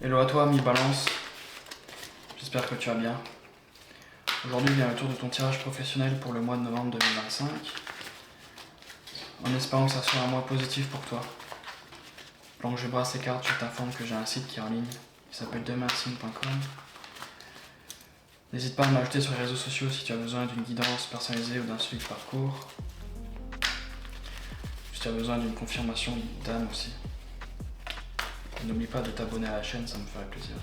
Hello à toi, mi-balance. J'espère que tu vas bien. Aujourd'hui vient le tour de ton tirage professionnel pour le mois de novembre 2025. En espérant que ça soit un mois positif pour toi. Pendant que je brasse les cartes, je t'informe que j'ai un site qui est en ligne. Il s'appelle demainsigne.com. N'hésite pas à m'ajouter sur les réseaux sociaux si tu as besoin d'une guidance personnalisée ou d'un suivi de parcours. Si tu as besoin d'une confirmation d'âme aussi. N'oublie pas de t'abonner à la chaîne, ça me ferait plaisir.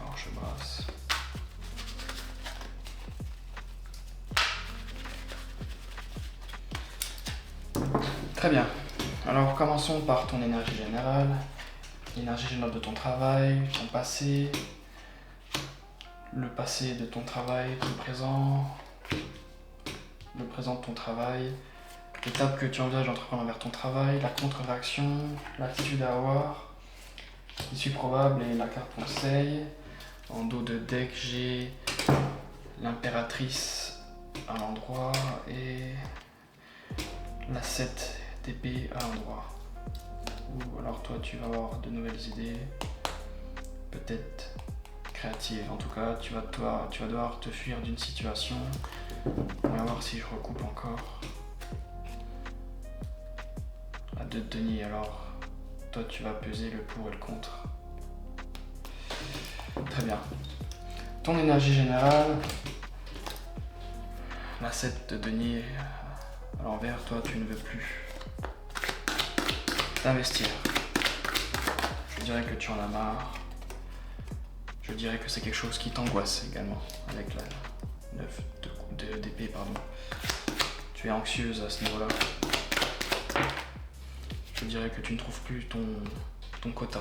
Alors je brasse. Très bien. Alors commençons par ton énergie générale. L'énergie générale de ton travail, ton passé, le passé de ton travail, ton présent, le présent de ton travail, l'étape que tu envisages d'entreprendre vers ton travail, la contre-réaction, l'attitude à avoir, l'issue probable et la carte conseil. En dos de deck, j'ai l'impératrice à l'endroit et la 7 d'épée à l'endroit. Ou alors toi tu vas avoir de nouvelles idées, peut-être créatives. En tout cas, tu vas devoir te fuir d'une situation. On va voir si je recoupe encore. À 2 de denier, alors toi tu vas peser le pour et le contre. Très bien. Ton énergie générale, la 7 de denier à l'envers, toi tu ne veux plus t'investir. Je dirais que tu en as marre. Je dirais que c'est quelque chose qui t'angoisse également, avec la 9 d'épée, pardon. Tu es anxieuse à ce niveau-là. Je dirais que tu ne trouves plus ton quota.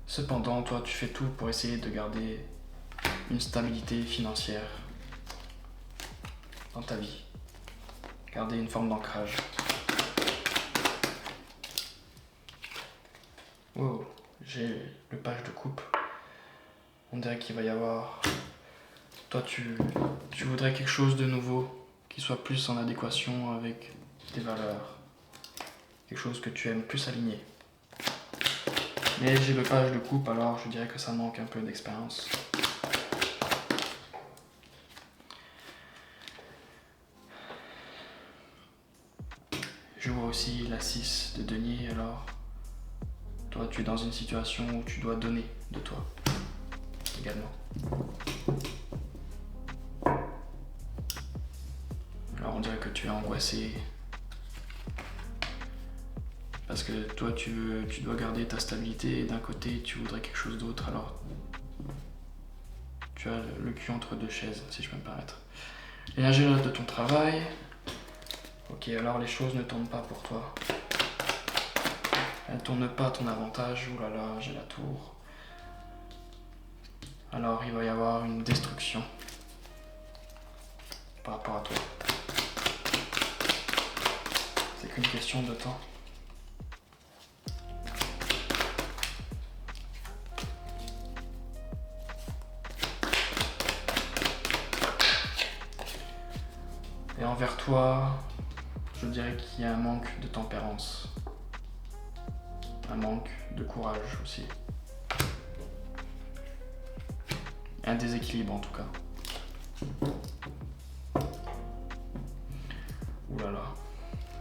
Cependant, toi, tu fais tout pour essayer de garder une stabilité financière dans ta vie. Garder une forme d'ancrage. Wow, j'ai le page de coupe. On dirait qu'il va y avoir... Toi, tu voudrais quelque chose de nouveau, qui soit plus en adéquation avec tes valeurs. Quelque chose que tu aimes plus aligner. Mais j'ai le page de coupe, alors je dirais que ça manque un peu d'expérience. Je vois aussi la 6 de denier, alors toi tu es dans une situation où tu dois donner de toi également. Alors on dirait que tu es angoissé parce que toi tu dois garder ta stabilité et d'un côté tu voudrais quelque chose d'autre, alors tu as le cul entre deux chaises, si je peux me permettre. L'énergie de ton travail. Ok, alors les choses ne tournent pas pour toi. Elles ne tournent pas à ton avantage. Ouh là là, j'ai la tour. Alors il va y avoir une destruction par rapport à toi. C'est qu'une question de temps. Et envers toi, je dirais qu'il y a un manque de tempérance. Un manque de courage aussi. Un déséquilibre en tout cas. Ouh là là,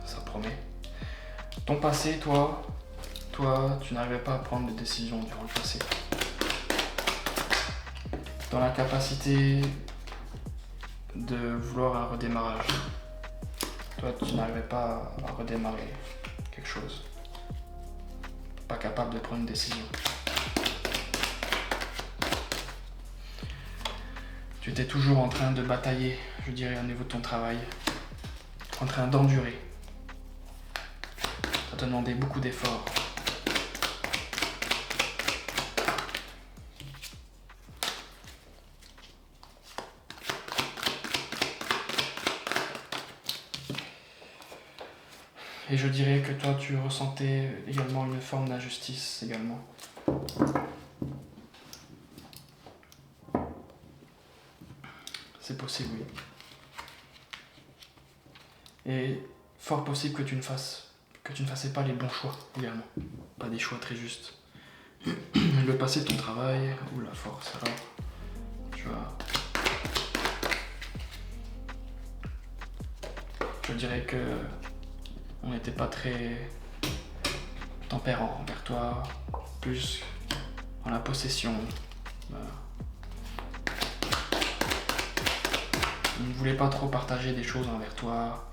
ça promet. Ton passé, toi, tu n'arrivais pas à prendre des décisions durant le passé. Dans la capacité de vouloir un redémarrage. Toi, tu n'arrivais pas à redémarrer quelque chose. Pas capable de prendre une décision. Tu étais toujours en train de batailler, je dirais, au niveau de ton travail. En train d'endurer. Ça te demandait beaucoup d'efforts. Et je dirais que toi, tu ressentais également une forme d'injustice également. C'est possible, oui. Et fort possible que tu ne fassais pas les bons choix également. Pas des choix très justes. Le passé de ton travail, ou la force, alors, tu vois. Je dirais que on n'était pas très tempérant envers toi, plus dans la possession. On ne voulait pas trop partager des choses envers toi.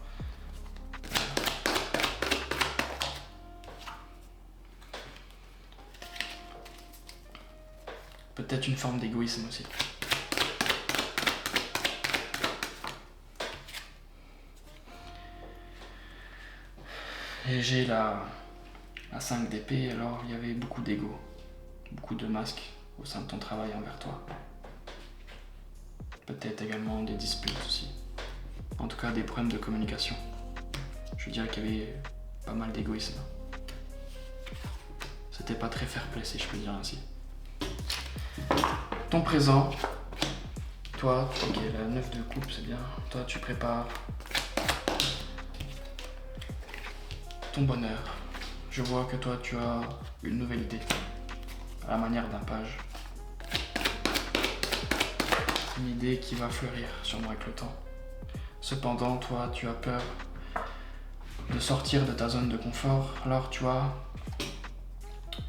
Peut-être une forme d'égoïsme aussi. Et j'ai la 5 d'épée, alors il y avait beaucoup d'ego, beaucoup de masques au sein de ton travail envers toi. Peut-être également des disputes aussi. En tout cas, des problèmes de communication. Je dirais qu'il y avait pas mal d'égoïsme. C'était pas très fair-play, si je peux dire ainsi. Ton présent, toi, ok, la 9 de coupe, c'est bien. Toi, tu prépares ton bonheur. Je vois que toi, tu as une nouvelle idée, à la manière d'un page. Une idée qui va fleurir sûrement avec le temps. Cependant, toi, tu as peur de sortir de ta zone de confort. Alors, tu vois,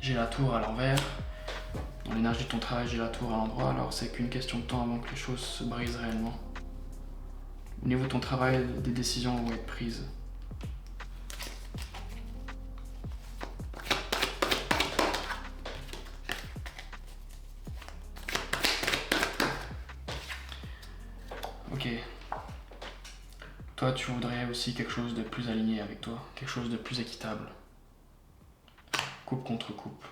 j'ai la tour à l'envers. Dans l'énergie de ton travail, j'ai la tour à l'endroit. Alors, c'est qu'une question de temps avant que les choses se brisent réellement. Au niveau de ton travail, des décisions vont être prises. Ok. Toi, tu voudrais aussi quelque chose de plus aligné avec toi, quelque chose de plus équitable. Coupe contre coupe.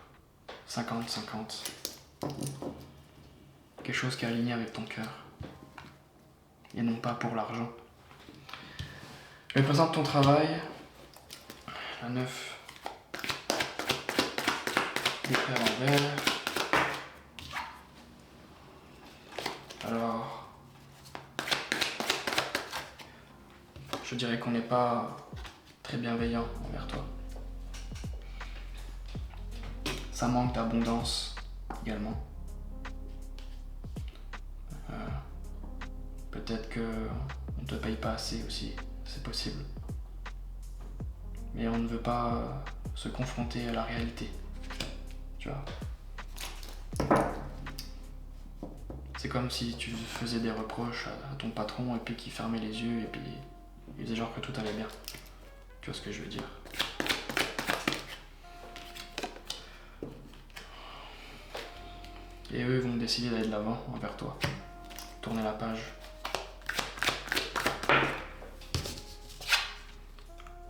50-50. Quelque chose qui est aligné avec ton cœur. Et non pas pour l'argent. Je présente ton travail. La 9. D'épée à l'envers. Alors, je dirais qu'on n'est pas très bienveillant envers toi. Ça manque d'abondance également. Peut-être qu'on ne te paye pas assez aussi, c'est possible. Mais on ne veut pas se confronter à la réalité. Tu vois. C'est comme si tu faisais des reproches à ton patron et puis qu'il fermait les yeux et puis il faisait genre que tout allait bien. Tu vois ce que je veux dire? Et eux vont décider d'aller de l'avant envers toi. Tourner la page.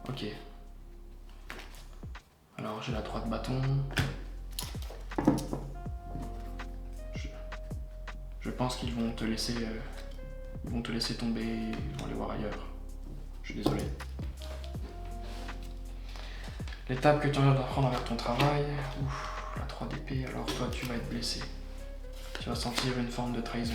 Ok. Alors j'ai la 3 de bâton. Je pense qu'ils vont te laisser tomber, ils vont aller voir ailleurs. Je suis désolé. L'étape que tu viens d'apprendre envers ton travail, ouf, la 3 d'épée, alors toi tu vas être blessé. Tu vas sentir une forme de trahison.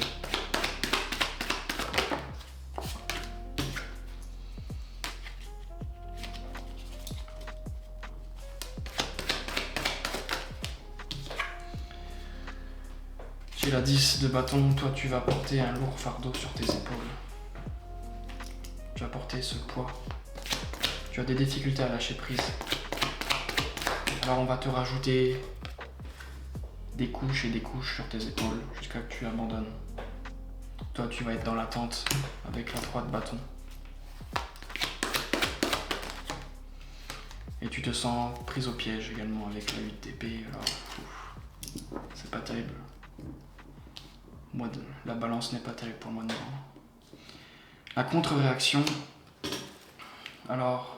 J'ai la 10 de bâton, toi tu vas porter un lourd fardeau sur tes épaules. Tu vas porter ce poids. Tu as des difficultés à lâcher prise. Alors on va te rajouter des couches et des couches sur tes épaules jusqu'à que tu abandonnes. Toi tu vas être dans l'attente avec la 3 de bâton. Et tu te sens prise au piège également avec la 8 d'épée. Alors c'est pas terrible. La balance n'est pas terrible pour moi de novembre. La contre-réaction. Alors,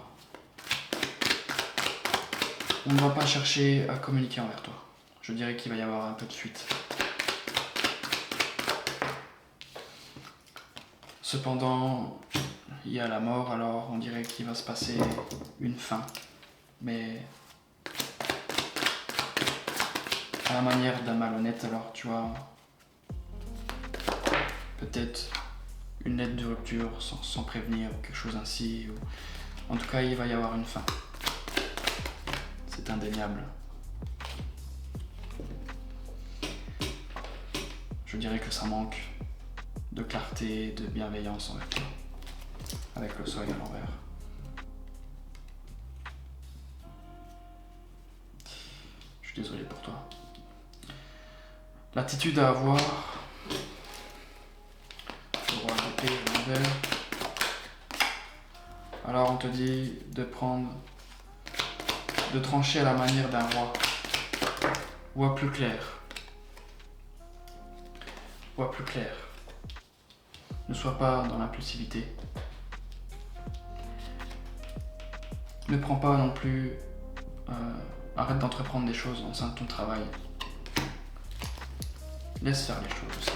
on ne va pas chercher à communiquer envers toi. Je dirais qu'il va y avoir un peu de fuite. Cependant, il y a la mort, alors on dirait qu'il va se passer une fin. Mais à la manière d'un malhonnête, alors tu vois, peut-être une lettre de rupture sans prévenir, quelque chose ainsi. En tout cas, il va y avoir une fin. C'est indéniable. Je dirais que ça manque de clarté, de bienveillance envers toi, avec le soleil à l'envers. Je suis désolé pour toi. L'attitude à avoir, le roi d'épée à l'envers. Alors on te dit de trancher à la manière d'un roi. Vois plus clair. Vois plus clair. Ne sois pas dans l'impulsivité. Ne prends pas non plus... arrête d'entreprendre des choses au sein de ton travail. Laisse faire les choses aussi.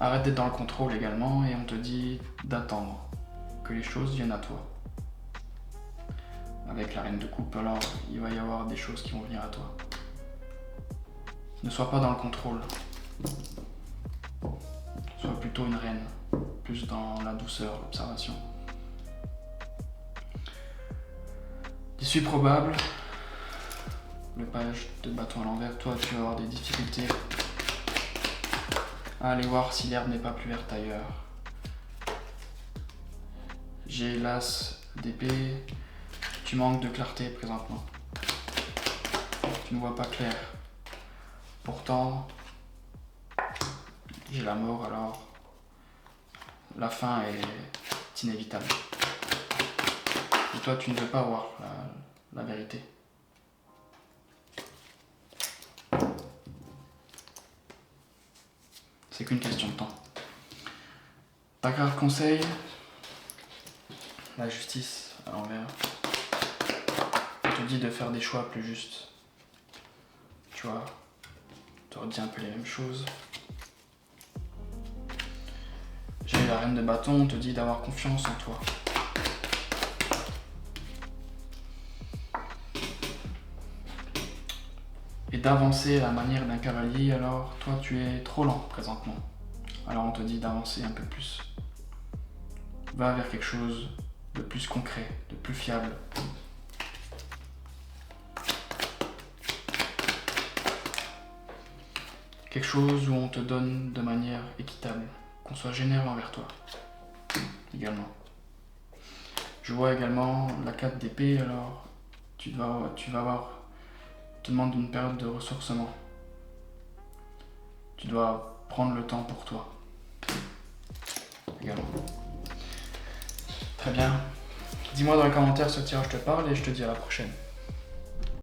Arrête d'être dans le contrôle également et on te dit d'attendre que les choses viennent à toi. Avec la reine de coupe, alors il va y avoir des choses qui vont venir à toi. Ne sois pas dans le contrôle. Sois plutôt une reine, plus dans la douceur, l'observation. L'issue probable, le page de bâton à l'envers, toi tu vas avoir des difficultés à aller voir si l'herbe n'est pas plus verte ailleurs. J'ai l'as d'épée, tu manques de clarté présentement. Tu ne vois pas clair. Pourtant, j'ai la mort, alors la fin est inévitable. Et toi, tu ne veux pas voir la vérité. C'est qu'une question de temps. Ta carte conseil, la justice à l'envers. On te dit de faire des choix plus justes. Tu vois, tu redis un peu les mêmes choses. J'ai la reine de bâton, on te dit d'avoir confiance en toi. Et d'avancer à la manière d'un cavalier, alors toi tu es trop lent présentement. Alors on te dit d'avancer un peu plus. Va vers quelque chose de plus concret, de plus fiable. Quelque chose où on te donne de manière équitable, qu'on soit généreux envers toi. Également. Je vois également la 4 d'épée, alors tu vas avoir, te demande une période de ressourcement. Tu dois prendre le temps pour toi. Également. Très bien. Dis-moi dans les commentaires ce tirage te parle et je te dis à la prochaine.